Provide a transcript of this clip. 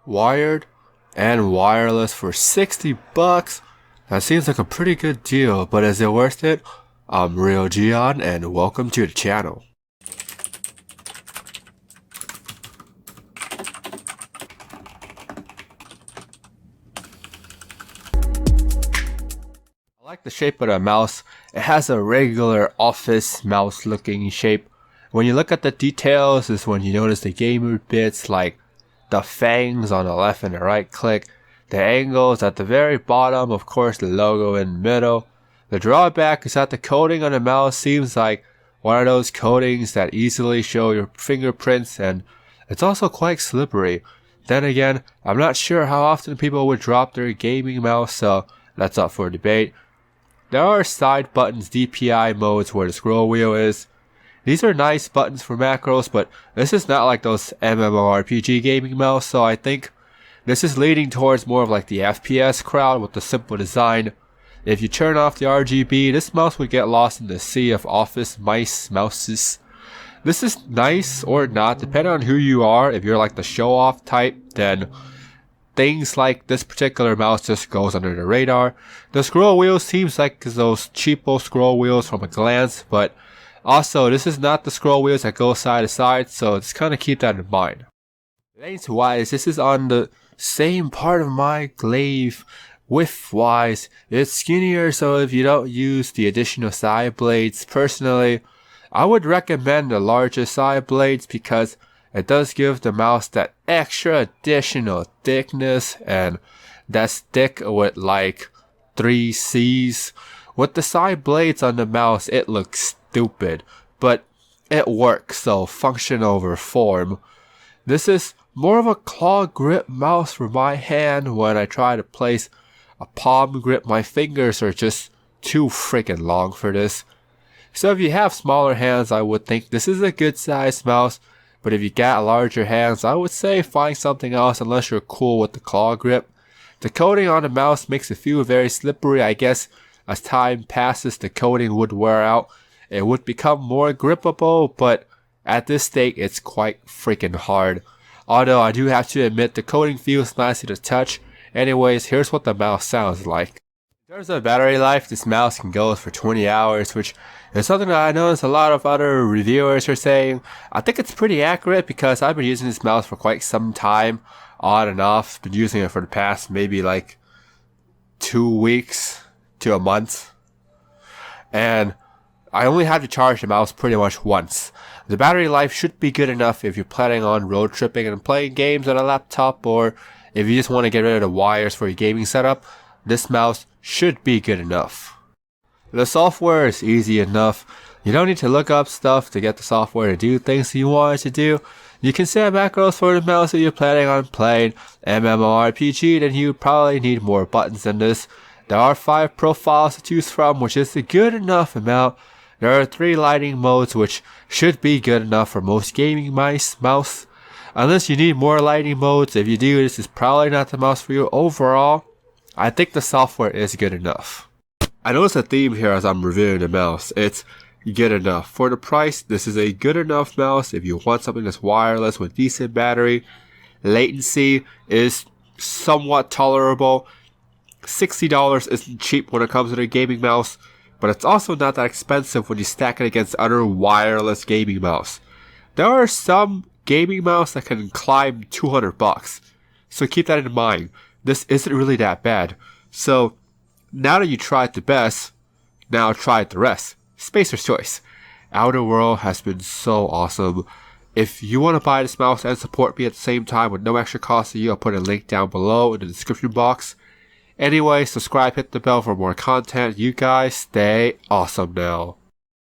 Wired and wireless for 60 bucks. That seems like a pretty good deal, but is it worth it? I'm Real Gion and welcome to the channel. I like the shape of the mouse. It has a regular office mouse looking shape. When you look at the details is when you notice the gamer bits like the fangs on the left and the right click, the angles at the very bottom, of course the logo in the middle. The drawback is that the coating on the mouse seems like one of those coatings that easily show your fingerprints, and it's also quite slippery. Then again, I'm not sure how often people would drop their gaming mouse, so that's up for debate. There are side buttons, DPI modes where the scroll wheel is. These are nice buttons for macros, but this is not like those MMORPG gaming mouse, so I think this is leading towards more of like the FPS crowd with the simple design. If you turn off the RGB, this mouse would get lost in the sea of office mouses. This is nice or not, depending on who you are. If you're like the show-off type, then things like this particular mouse just goes under the radar. The scroll wheel seems like those cheapo scroll wheels from a glance, but also this is not the scroll wheels that go side to side, so just kind of keep that in mind. Lengthwise, this is on the same part of my glaive. Width-wise, it's skinnier, so if you don't use the additional side blades, personally, I would recommend the larger side blades because it does give the mouse that extra additional thickness, and that's thick with like 3 C's. With the side blades on the mouse, it looks stupid, but it works, so function over form. This is more of a claw grip mouse for my hand when I try to place a palm grip. My fingers are just too freaking long for this. So if you have smaller hands, I would think this is a good size mouse, but if you got larger hands, I would say find something else unless you're cool with the claw grip. The coating on the mouse makes it feel very slippery. I guess as time passes, the coating would wear out. It would become more grippable, but at this state, it's quite freaking hard. Although I do have to admit, the coating feels nice to touch. Anyways, here's what the mouse sounds like. In terms of battery life, this mouse can go for 20 hours, which is something that I noticed a lot of other reviewers are saying. I think it's pretty accurate because I've been using this mouse for quite some time, on and off. Been using it for the past maybe like 2 weeks to a month. And I only had to charge the mouse pretty much once. The battery life should be good enough if you're planning on road tripping and playing games on a laptop, or if you just want to get rid of the wires for your gaming setup. This mouse should be good enough. The software is easy enough. You don't need to look up stuff to get the software to do things you want it to do. You can set macros for the mouse if you're planning on playing MMORPG, then you probably need more buttons than this. There are 5 profiles to choose from, which is a good enough amount. There are 3 lighting modes, which should be good enough for most gaming mouse. Unless you need more lighting modes, if you do, this is probably not the mouse for you. Overall, I think the software is good enough. I notice a theme here as I'm reviewing the mouse. It's good enough. For the price, this is a good enough mouse if you want something that's wireless with decent battery. Latency is somewhat tolerable. $60 isn't cheap when it comes to a gaming mouse, but it's also not that expensive when you stack it against other wireless gaming mouse. There are some gaming mouse that can climb 200 bucks, so keep that in mind. This isn't really that bad. So now that you tried the best, now try the rest. Spacer's choice. Outer World has been so awesome. If you want to buy this mouse and support me at the same time with no extra cost to you, I'll put a link down below in the description box. Anyway, subscribe, hit the bell for more content. You guys stay awesome now.